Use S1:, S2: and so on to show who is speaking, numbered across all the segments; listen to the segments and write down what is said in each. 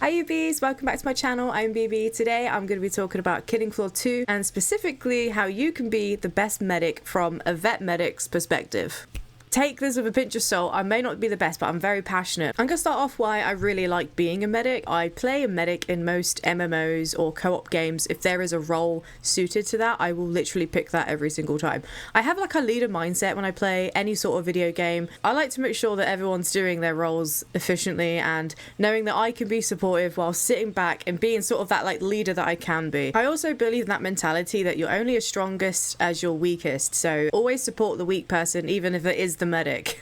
S1: Hi YouBees, welcome back to my channel. I'm BB. Today I'm going to be talking about Killing Floor 2 and specifically how you can be the best medic from a vet medic's perspective. Take this with a pinch of salt. I may not be the best, but I'm very passionate. I'm going to start off why I really like being a medic. I play a medic in most MMOs or co-op games. If there is a role suited to that, I will literally pick that every single time. I have like a leader mindset when I play any sort of video game. I like to make sure that everyone's doing their roles efficiently and knowing that I can be supportive while sitting back and being sort of that like leader that I can be. I also believe in that mentality that you're only as strongest as your weakest. So always support the weak person, even if it is the medic.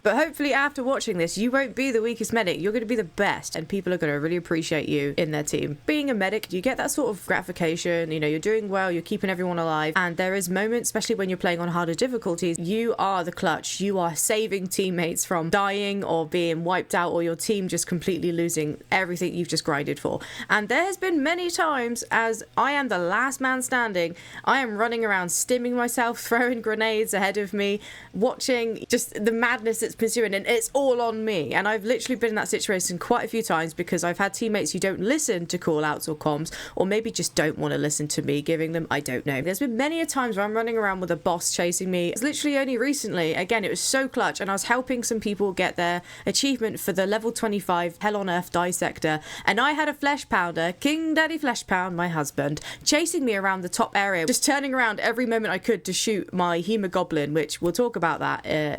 S1: But hopefully after watching this you won't be the weakest medic, you're going to be the best and people are going to really appreciate you in their team. Being a medic, you get that sort of gratification, you know, you're doing well, you're keeping everyone alive, and there is moments, especially when you're playing on harder difficulties, you are the clutch, you are saving teammates from dying or being wiped out or your team just completely losing everything you've just grinded for. And there has been many times as I am the last man standing, I am running around stimming myself, throwing grenades ahead of me, watching just the madness that's pursuing, and it's all on me. And I've literally been in that situation quite a few times because I've had teammates who don't listen to call outs or comms, or maybe just don't want to listen to me giving them, I don't know. There's been many a times where I'm running around with a boss chasing me. It's literally only recently, again, it was so clutch, and I was helping some people get their achievement for the level 25 Hell on Earth Dissector, and I had a flesh pounder, King Daddy Flesh Pound, my husband, chasing me around the top area, just turning around every moment I could to shoot my Hemoglin, which we'll talk about that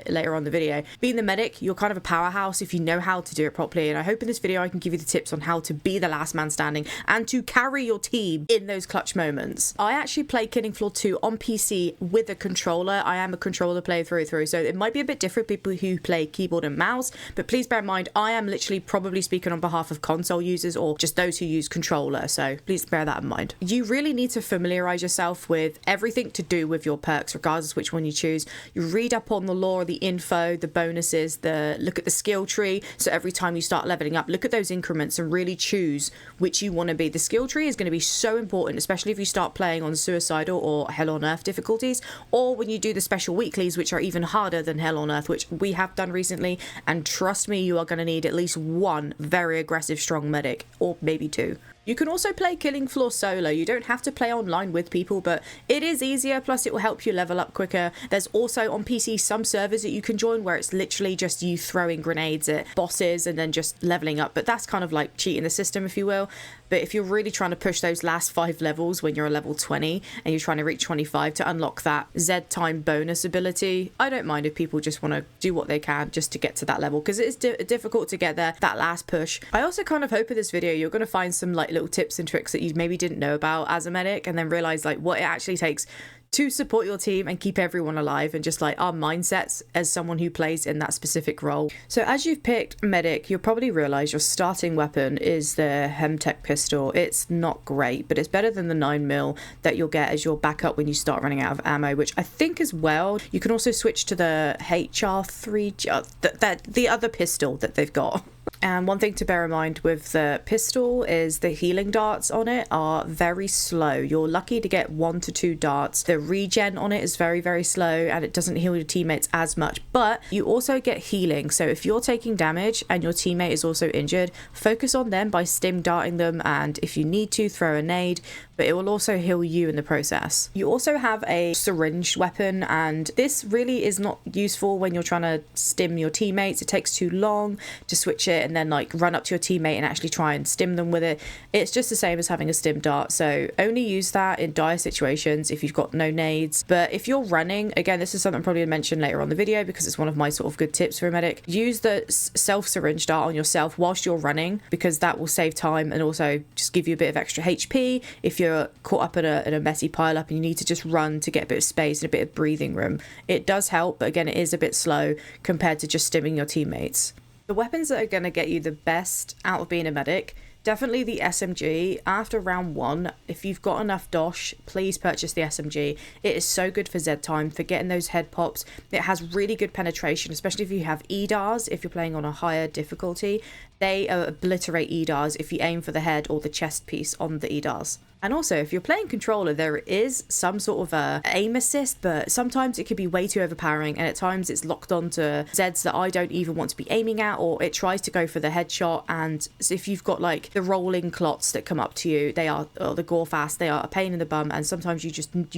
S1: later on in the video. Being the medic, you're kind of a powerhouse if you know how to do it properly, and I hope in this video I can give you the tips on how to be the last man standing and to carry your team in those clutch moments. I actually play Killing Floor 2 on PC with a controller. I am a controller player through and through, so it might be a bit different people who play keyboard and mouse, but please bear in mind I am literally probably speaking on behalf of console users or just those who use controller, so please bear that in mind. You really need to familiarize yourself with everything to do with your perks, regardless which one you choose. You read up on the lore, the info, the bonuses, look at the skill tree, so every time you start leveling up, look at those increments and really choose which you want to be. The skill tree is going to be so important, especially if you start playing on suicidal or Hell on Earth difficulties, or when you do the special weeklies, which are even harder than Hell on Earth, which we have done recently, and trust me, you are going to need at least one very aggressive strong medic, or maybe two. You can also play Killing Floor solo. You don't have to play online with people, but it is easier, plus it will help you level up quicker. There's also on PC some servers that you can join where it's literally just you throwing grenades at bosses and then just leveling up, but that's kind of like cheating the system, if you will. But if you're really trying to push those last 5 levels when you're a level 20 and you're trying to reach 25 to unlock that Z time bonus ability, I don't mind if people just want to do what they can just to get to that level, because it is difficult to get there, that last push. I also kind of hope in this video you're going to find some like little tips and tricks that you maybe didn't know about as a medic, and then realize like what it actually takes to support your team and keep everyone alive, and just like our mindsets as someone who plays in that specific role. So as you've picked medic, you'll probably realize your starting weapon is the Hemtech pistol. It's not great, but it's better than the 9mm that you'll get as your backup when you start running out of ammo, which I think as well you can also switch to the HR3, the other pistol that they've got. And one thing to bear in mind with the pistol is the healing darts on it are very slow. You're lucky to get 1 to 2 darts. The regen on it is very, very slow, and it doesn't heal your teammates as much, but you also get healing. So if you're taking damage and your teammate is also injured, focus on them by stim darting them, and if you need to, throw a nade, but it will also heal you in the process. You also have a syringe weapon, and this really is not useful when you're trying to stim your teammates. It takes too long to switch it and then like run up to your teammate and actually try and stim them with it. It's just the same as having a stim dart, so only use that in dire situations if you've got no nades. But if you're running, again, this is something I'm probably going to mention later on the video because it's one of my sort of good tips for a medic, use the self syringe dart on yourself whilst you're running, because that will save time and also just give you a bit of extra HP if you're caught up in a messy pile up and you need to just run to get a bit of space and a bit of breathing room. It does help, but again, it is a bit slow compared to just stimming your teammates. The weapons that are going to get you the best out of being a medic, definitely the SMG. After round 1, if you've got enough dosh, please purchase the SMG. It is so good for Z time, for getting those head pops. It has really good penetration, especially if you have EDARs, if you're playing on a higher difficulty. they obliterate EDARs if you aim for the head or the chest piece on the EDARs. And also, if you're playing controller, there is some sort of a aim assist, but sometimes it can be way too overpowering, and at times it's locked onto Zeds that I don't even want to be aiming at, or it tries to go for the headshot. And if you've got like the rolling clots that come up to you, they are, or the gore fast, they are a pain in the bum, and sometimes you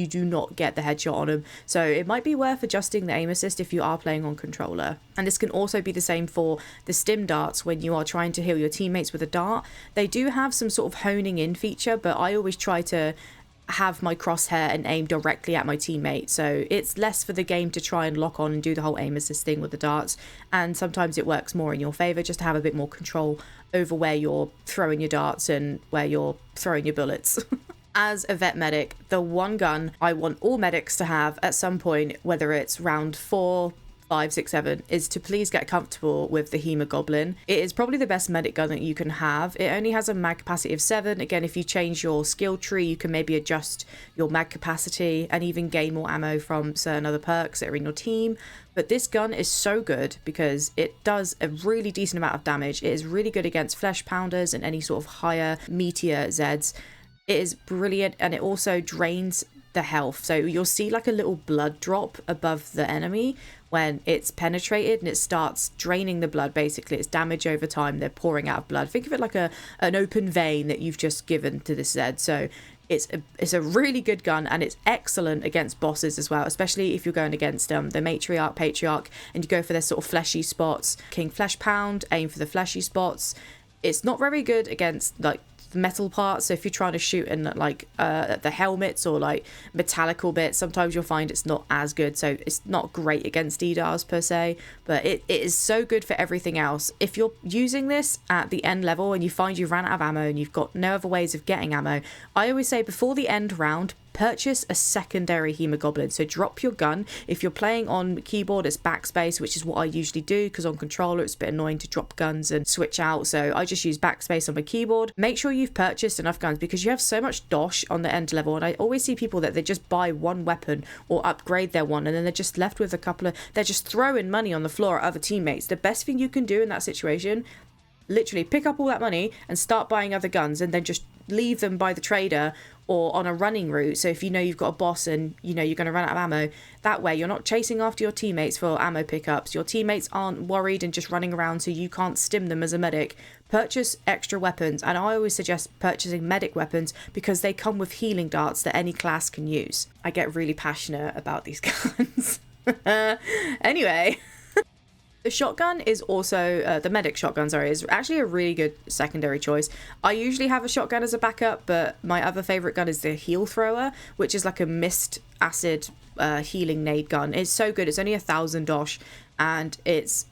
S1: do not get the headshot on them. So it might be worth adjusting the aim assist if you are playing on controller. And this can also be the same for the stim darts when you are trying to heal your teammates with a dart. They do have some sort of honing in feature, but I always try to have my crosshair and aim directly at my teammate, so it's less for the game to try and lock on and do the whole aim assist thing with the darts, and sometimes it works more in your favor just to have a bit more control over where you're throwing your darts and where you're throwing your bullets. As a vet medic, the one gun I want all medics to have at some point, whether it's round 4, 5, 6, 7, is to please get comfortable with the Hemoglin. It is probably the best medic gun that you can have. It only has a mag capacity of 7. Again, if you change your skill tree, you can maybe adjust your mag capacity and even gain more ammo from certain other perks that are in your team. But this gun is so good because it does a really decent amount of damage. It is really good against flesh pounders and any sort of higher meteor Zeds. It is brilliant, and it also drains the health. So you'll see like a little blood drop above the enemy when it's penetrated, and it starts draining the blood. Basically, it's damage over time. They're pouring out of blood. Think of it like an open vein that you've just given to this Zed. So it's a really good gun, and it's excellent against bosses as well, especially if you're going against the matriarch, patriarch, and you go for their sort of fleshy spots. King Flesh Pound, aim for the fleshy spots. It's not very good against like metal parts, so if you're trying to shoot in like the helmets or like metallical bits, sometimes you'll find it's not as good, so it's not great against EDARs per se, but it is so good for everything else. If you're using this at the end level and you find you ran out of ammo and you've got no other ways of getting ammo, I always say before the end round, purchase a secondary Hemoglin. So drop your gun. If you're playing on keyboard, it's backspace, which is what I usually do, because on controller it's a bit annoying to drop guns and switch out, so I just use backspace on my keyboard. Make sure you've purchased enough guns, because you have so much dosh on the end level, and I always see people that they just buy one weapon or upgrade their one, and then they're just left with a couple of, they're just throwing money on the floor at other teammates. The best thing you can do in that situation, literally pick up all that money and start buying other guns, and then just leave them by the trader or on a running route. So if you know you've got a boss and you know you're going to run out of ammo, that way you're not chasing after your teammates for ammo pickups. Your teammates aren't worried and just running around so you can't stim them as a medic. Purchase extra weapons, and I always suggest purchasing medic weapons because they come with healing darts that any class can use. I get really passionate about these guns. Anyway. The shotgun is also, the medic shotgun, sorry, is actually a really good secondary choice. I usually have a shotgun as a backup, but my other favourite gun is the Healthrower, which is like a mist acid healing nade gun. It's so good. It's only 1,000 dosh, and it's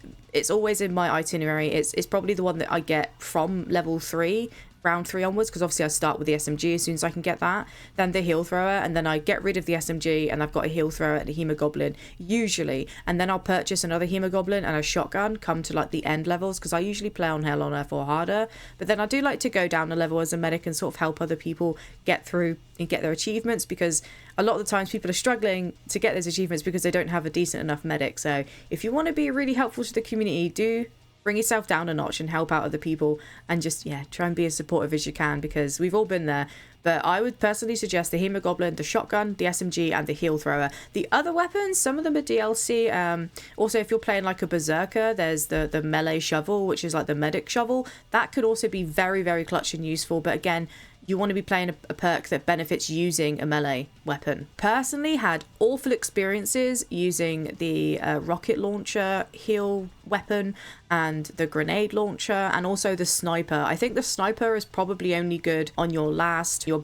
S1: always in my itinerary. It's probably the one that I get from level 3, round 3 onwards, because obviously I start with the SMG as soon as I can get that, then the Healthrower, and then I get rid of the SMG and I've got a Healthrower and a Hemoglin usually, and then I'll purchase another Hemoglin and a shotgun come to like the end levels, because I usually play on Hell on Earth or harder, but then I do like to go down a level as a medic and sort of help other people get through and get their achievements, because a lot of the times people are struggling to get those achievements because they don't have a decent enough medic. So if you want to be really helpful to the community, do bring yourself down a notch and help out other people, and just, yeah, try and be as supportive as you can, because we've all been there. But I would personally suggest the Hemoglin, the shotgun, the SMG, and the Healthrower. The other weapons, some of them are DLC. Also, if you're playing like a berserker, there's the melee shovel, which is like the medic shovel. That could also be very, very clutch and useful. But again, you want to be playing a perk that benefits using a melee weapon. Personally, had awful experiences using the rocket launcher heal weapon and the grenade launcher, and also the sniper. I think the sniper is probably only good on your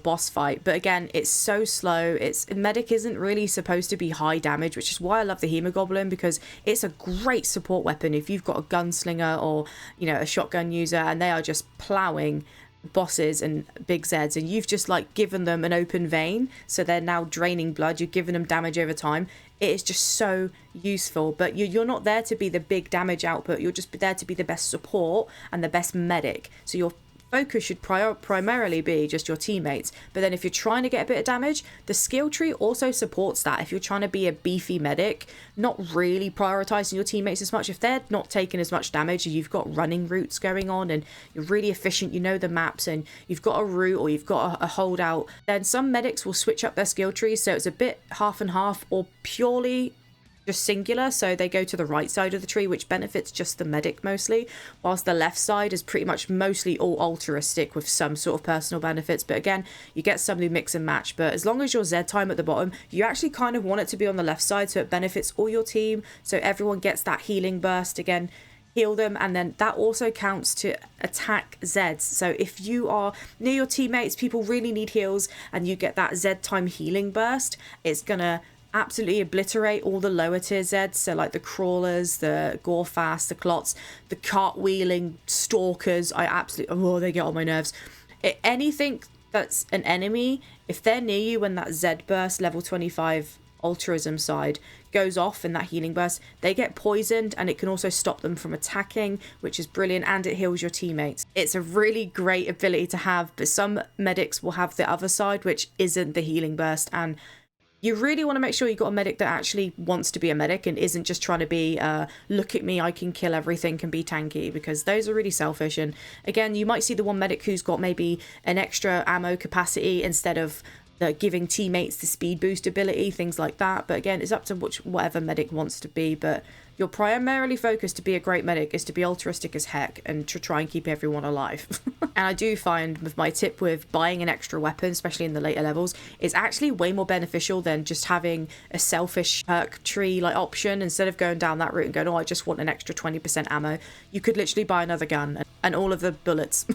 S1: boss fight, but again, it's so slow. Medic isn't really supposed to be high damage, which is why I love the Hemoglin, because it's a great support weapon if you've got a gunslinger or, you know, a shotgun user and they are just plowing bosses and big Zeds, and you've just like given them an open vein, so they're now draining blood, you've given them damage over time. It is just so useful, but you're not there to be the big damage output, you're just there to be the best support and the best medic. So you're focus should primarily be just your teammates. But then if you're trying to get a bit of damage, the skill tree also supports that. If you're trying to be a beefy medic, not really prioritizing your teammates as much, if they're not taking as much damage, you've got running routes going on and you're really efficient, you know the maps, and you've got a route or you've got a holdout, then some medics will switch up their skill trees so it's a bit half and half, or purely just singular, so they go to the right side of the tree, which benefits just the medic mostly, whilst the left side is pretty much mostly all altruistic with some sort of personal benefits. But again, you get some who mix and match, but as long as your Z time at the bottom, you actually kind of want it to be on the left side so it benefits all your team, so everyone gets that healing burst. Again, heal them, and then that also counts to attack Zeds. So if you are near your teammates, people really need heals, and you get that Z time healing burst, it's gonna absolutely obliterate all the lower tier Zeds, so like the crawlers, the gore fast, the clots, the cartwheeling stalkers. I absolutely, they get on my nerves. Anything that's an enemy, if they're near you when that Z burst level 25 altruism side goes off in that healing burst, they get poisoned, and it can also stop them from attacking, which is brilliant, and it heals your teammates. It's a really great ability to have, but some medics will have the other side, which isn't the healing burst, and you really want to make sure you've got a medic that actually wants to be a medic and isn't just trying to be, look at me, I can kill everything, can be tanky, because those are really selfish. And again, you might see the one medic who's got maybe an extra ammo capacity instead of giving teammates the speed boost ability, things like that. But again, it's up to whatever medic wants to be. But your primarily focus to be a great medic is to be altruistic as heck and to try and keep everyone alive. And I do find with my tip with buying an extra weapon, especially in the later levels, is actually way more beneficial than just having a selfish perk tree like option. Instead of going down that route and going, oh, I just want an extra 20% ammo, you could literally buy another gun and all of the bullets.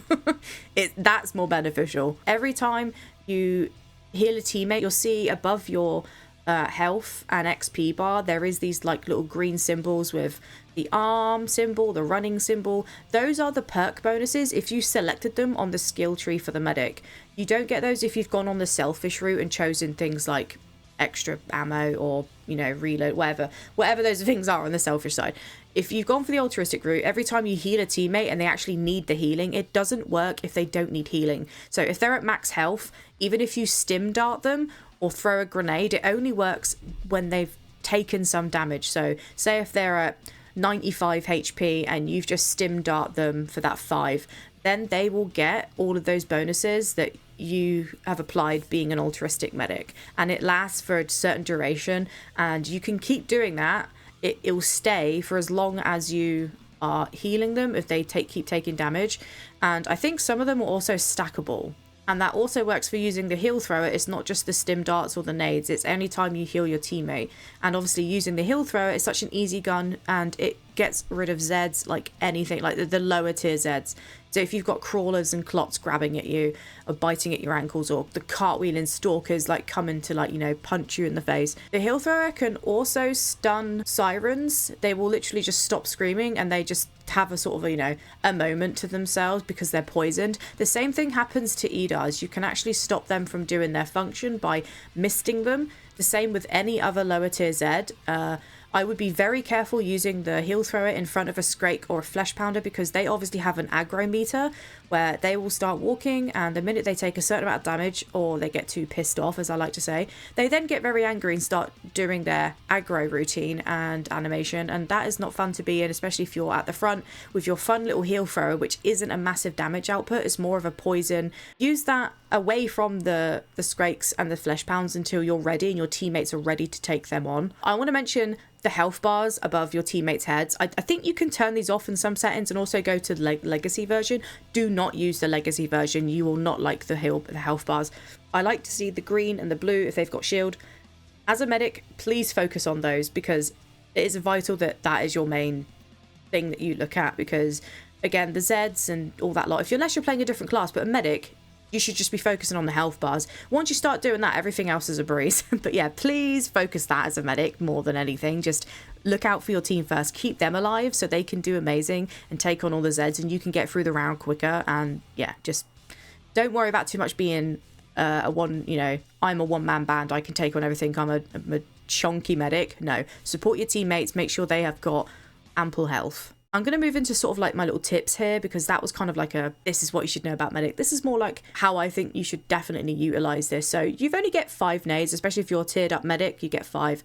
S1: That's more beneficial. Every time you heal a teammate, you'll see above your health and XP bar, there is these like little green symbols with the arm symbol, the running symbol. Those are the perk bonuses if you selected them on the skill tree for the medic. You don't get those if you've gone on the selfish route and chosen things like extra ammo or, you know, reload, whatever those things are on the selfish side. If you've gone for the altruistic route, every time you heal a teammate and they actually need the healing, it doesn't work if they don't need healing. So if they're at max health, even if you stim dart them or throw a grenade, it only works when they've taken some damage. So say if they're at 95 HP and you've just stim dart them for that 5, then they will get all of those bonuses that you have applied being an altruistic medic, and it lasts for a certain duration, and you can keep doing that. It'll stay for as long as you are healing them if they keep taking damage. And I think some of them are also stackable, and that also works for using the Healthrower. It's not just the stim darts or the nades, it's any time you heal your teammate. And obviously using the Healthrower is such an easy gun, and it gets rid of Zeds like anything, like the lower tier Zeds. So if you've got crawlers and clots grabbing at you or biting at your ankles, or the cartwheeling stalkers like coming to, like, you know, punch you in the face, the Healthrower can also stun sirens. They will literally just stop screaming and they just have a sort of, you know, a moment to themselves because they're poisoned. The same thing happens to EDARs. You can actually stop them from doing their function by misting them. The same with any other lower tier Zed. I would be very careful using the Healthrower in front of a Scrake or a Flesh Pounder, because they obviously have an aggro meter where they will start walking, and the minute they take a certain amount of damage, or they get too pissed off, as I like to say, they then get very angry and start doing their aggro routine and animation, and that is not fun to be in, especially if you're at the front with your fun little Healthrower, which isn't a massive damage output, it's more of a poison. Use that away from the Scrakes and the Flesh Pounds until you're ready and your teammates are ready to take them on. I want to mention the health bars above your teammates' heads. I think you can turn these off in some settings and also go to the legacy version. Do not use the legacy version. You will not like the health bars. I like to see the green and the blue if they've got shield. As a medic, please focus on those, because it is vital that that is your main thing that you look at, because again, the Zeds and all that lot, unless you're playing a different class, but a medic, you should just be focusing on the health bars. Once you start doing that, everything else is a breeze. But yeah, please focus that as a medic more than anything. Just look out for your team first. Keep them alive so they can do amazing and take on all the Zeds, and you can get through the round quicker. And yeah, just don't worry about too much being I'm a one-man band, I can take on everything, I'm a chonky medic. No, support your teammates, make sure they have got ample health. I'm going to move into sort of like my little tips here, because that was kind of like this is what you should know about medic. This is more like how I think you should definitely utilize this. So you've only get 5 nades, especially if you're tiered up medic, you get 5.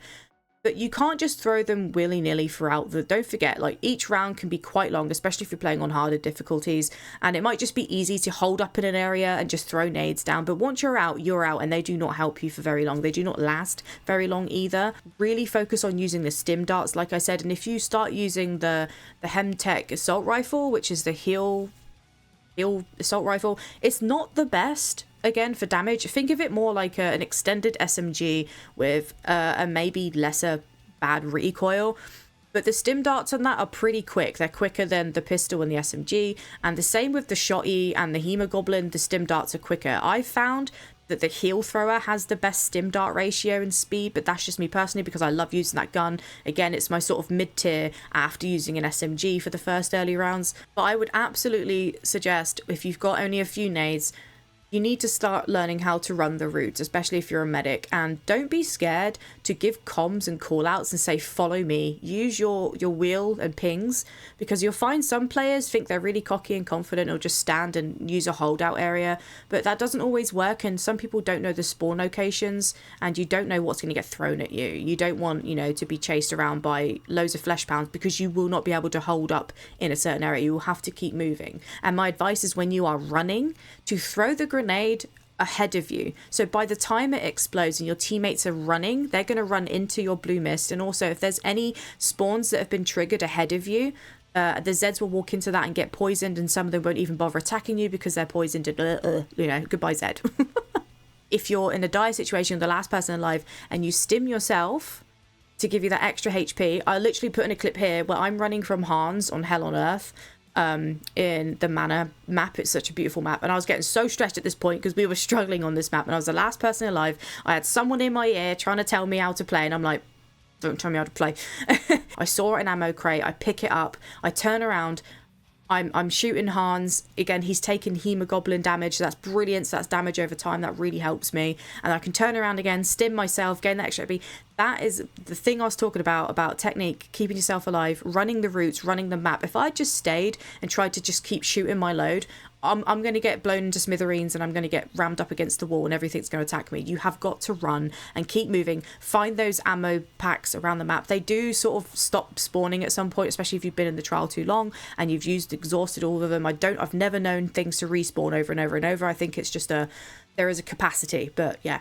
S1: But you can't just throw them willy-nilly throughout don't forget, like, each round can be quite long, especially if you're playing on harder difficulties, and it might just be easy to hold up in an area and just throw nades down. But once you're out, and they do not help you for very long. They do not last very long either. Really focus on using the stim darts, like I said, and if you start using the Hemtech assault rifle, which is the heal assault rifle, it's not the best. Again, for damage, think of it more like an extended SMG with a maybe lesser bad recoil. But the stim darts on that are pretty quick. They're quicker than the pistol and the SMG. And the same with the shotty and the Hemoglin, the stim darts are quicker. I found that the Healthrower has the best stim dart ratio and speed, but that's just me personally because I love using that gun. Again, it's my sort of mid-tier after using an SMG for the first early rounds. But I would absolutely suggest, if you've got only a few nades, you need to start learning how to run the routes, especially if you're a medic. And don't be scared to give comms and callouts and say, follow me. Use your wheel and pings, because you'll find some players think they're really cocky and confident or just stand and use a holdout area. But that doesn't always work, and some people don't know the spawn locations, and you don't know what's going to get thrown at you. You don't want, to be chased around by loads of flesh pounds, because you will not be able to hold up in a certain area. You will have to keep moving. And my advice is, when you are running, to throw the grenade ahead of you, so by the time it explodes and your teammates are running, they're going to run into your blue mist. And also, if there's any spawns that have been triggered ahead of you, the Zeds will walk into that and get poisoned, and some of them won't even bother attacking you because they're poisoned and goodbye Zed. If you're in a dire situation, the last person alive, and you stim yourself to give you that extra HP, I literally put in a clip here where I'm running from Hans on Hell on Earth, in the Manor map. It's such a beautiful map, and I was getting so stressed at this point because we were struggling on this map, and I was the last person alive. I had someone in my ear trying to tell me how to play, and I'm like, don't tell me how to play. I saw an ammo crate, I pick it up, I turn around, I'm shooting Hans. Again, he's taking Hemoglin damage. So that's brilliant. So that's damage over time. That really helps me. And I can turn around again, stim myself, gain that extra HP. That is the thing I was talking about technique, keeping yourself alive, running the routes, running the map. If I just stayed and tried to just keep shooting my load, I'm going to get blown into smithereens, and I'm going to get rammed up against the wall, and everything's going to attack me. You have got to run and keep moving. Find those ammo packs around the map. They do sort of stop spawning at some point, especially if you've been in the trial too long and you've exhausted all of them. I've never known things to respawn over and over and over. I think it's just there is a capacity, but yeah.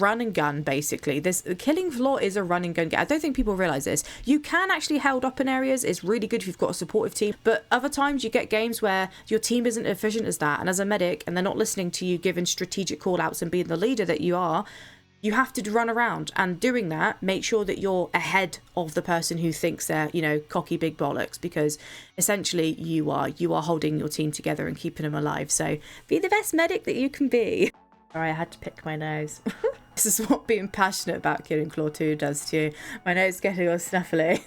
S1: Run and gun, basically. The killing floor is a run and gun game. I don't think people realize this. You can actually held up in areas. It's really good if you've got a supportive team, but other times you get games where your team isn't efficient as that, and as a medic, and they're not listening to you giving strategic call outs and being the leader that you are, you have to run around. And doing that, make sure that you're ahead of the person who thinks they're, cocky big bollocks, because essentially you are holding your team together and keeping them alive. So be the best medic that you can be. Sorry, I had to pick my nose. This is what being passionate about Killing Floor 2 does to you. My nose is getting all snuffly.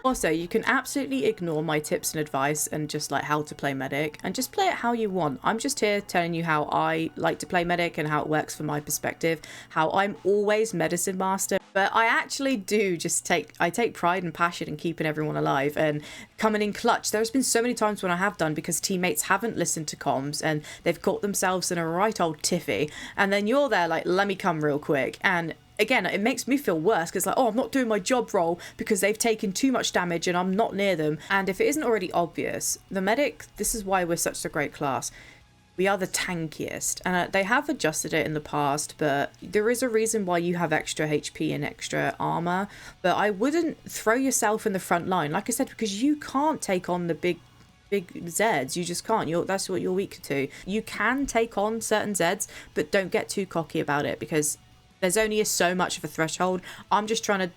S1: Also, you can absolutely ignore my tips and advice and just like how to play medic, and just play it how you want. I'm just here telling you how I like to play medic and how it works from my perspective, how I'm always medicine master. But I actually do just take pride and passion in keeping everyone alive and coming in clutch. There's been so many times when I have done because teammates haven't listened to comms and they've got themselves in a right old tiffy, and then you're there like, let me come real quick. And again, it makes me feel worse because like, oh, I'm not doing my job role because they've taken too much damage and I'm not near them. And if it isn't already obvious, the medic, this is why we're such a great class. We are the tankiest, and they have adjusted it in the past, but there is a reason why you have extra HP and extra armor. But I wouldn't throw yourself in the front line, like I said, because you can't take on the big Zeds. You just can't. That's what you're weak to. You can take on certain Zeds, but don't get too cocky about it because there's only so much of a threshold. I'm just trying to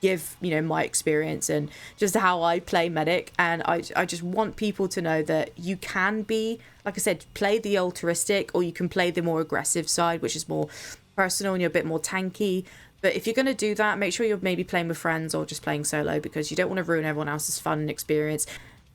S1: give my experience and just how I play medic, and I just want people to know that you can be, like I said, play the altruistic, or you can play the more aggressive side, which is more personal and you're a bit more tanky. But if you're going to do that, make sure you're maybe playing with friends or just playing solo, because you don't want to ruin everyone else's fun and experience.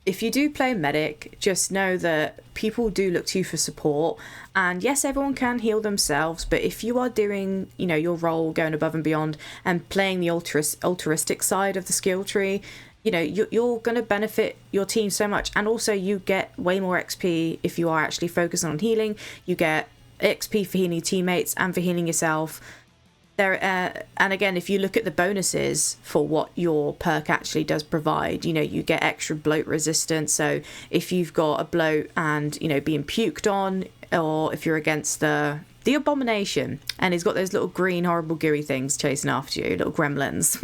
S1: If you do play medic, just know that people do look to you for support. And yes, everyone can heal themselves, but if you are doing, your role, going above and beyond and playing the altruistic side of the skill tree, you know, you're going to benefit your team so much. And also you get way more XP if you are actually focusing on healing. You get XP for healing teammates and for healing yourself. And again, if you look at the bonuses for what your perk actually does provide, you know, you get extra bloat resistance. So if you've got a bloat and, you know, being puked on, or if you're against the abomination and he's got those little green horrible gooey things chasing after you, little gremlins,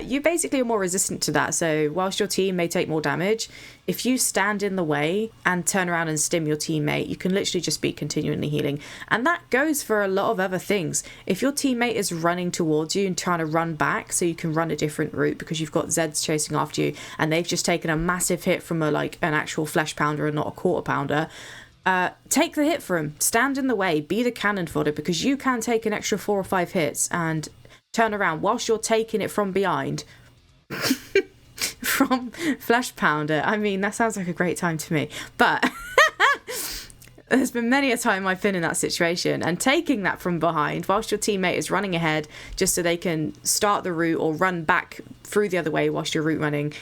S1: you basically are more resistant to that. So whilst your team may take more damage, if you stand in the way and turn around and stim your teammate, you can literally just be continually healing. And that goes for a lot of other things. If your teammate is running towards you and trying to run back so you can run a different route because you've got Zeds chasing after you and they've just taken a massive hit from an actual flesh pounder and not a quarter pounder, take the hit for him, stand in the way, be the cannon fodder, because you can take an extra 4 or 5 hits and turn around whilst you're taking it from behind. From flesh pounder. I mean, that sounds like a great time to me, but there's been many a time I've been in that situation, and taking that from behind whilst your teammate is running ahead just so they can start the route or run back through the other way whilst you're route running,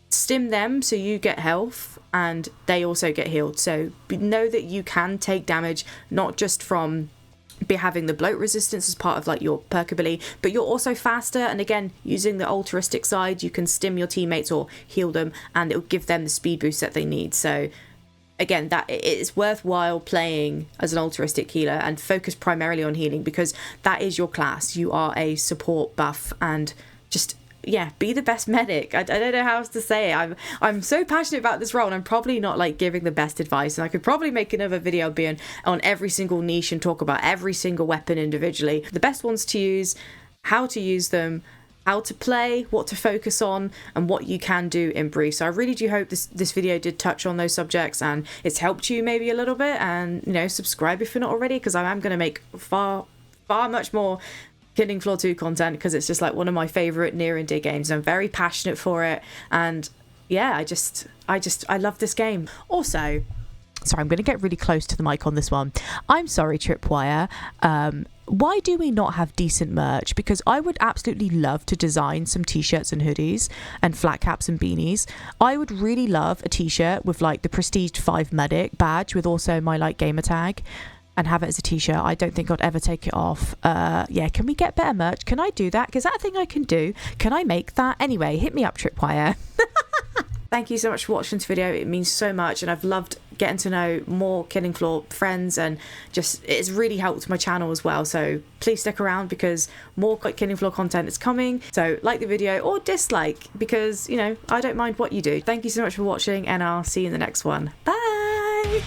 S1: stim them so you get health and they also get healed. So know that you can take damage, not just from having the bloat resistance as part of like your perk ability, but you're also faster, and again, using the altruistic side, you can stim your teammates or heal them and it'll give them the speed boost that they need. So again, that it's worthwhile playing as an altruistic healer and focus primarily on healing, because that is your class. You are a support buff, and just be the best medic. I don't know how else to say it. I'm so passionate about this role, and I'm probably not like giving the best advice, and I could probably make another video being on every single niche and talk about every single weapon individually, the best ones to use, how to use them, how to play, what to focus on, and what you can do in brief. So I really do hope this video did touch on those subjects and it's helped you maybe a little bit. And, you know, subscribe if you're not already, because I am going to make far much more Killing Floor 2 content, because it's just like one of my favorite near and dear games. I'm very passionate for it, and yeah, I love this game. Also, sorry, I'm going to get really close to the mic on this one. I'm sorry, Tripwire. Why do we not have decent merch? Because I would absolutely love to design some t-shirts and hoodies and flat caps and beanies. I would really love a t-shirt with like the Prestige 5 medic badge with also my like gamer tag, and have it as a t-shirt. I don't think I'd ever take it off. Yeah, can we get better merch? Can I do that? Is that a thing I can do? Can I make that? Anyway, hit me up, Tripwire. Thank you so much for watching this video. It means so much, and I've loved getting to know more Killing Floor friends, and just it's really helped my channel as well. So please stick around, because more Killing Floor content is coming. So like the video or dislike, because, you know, I don't mind what you do. Thank you so much for watching, and I'll see you in the next one. Bye!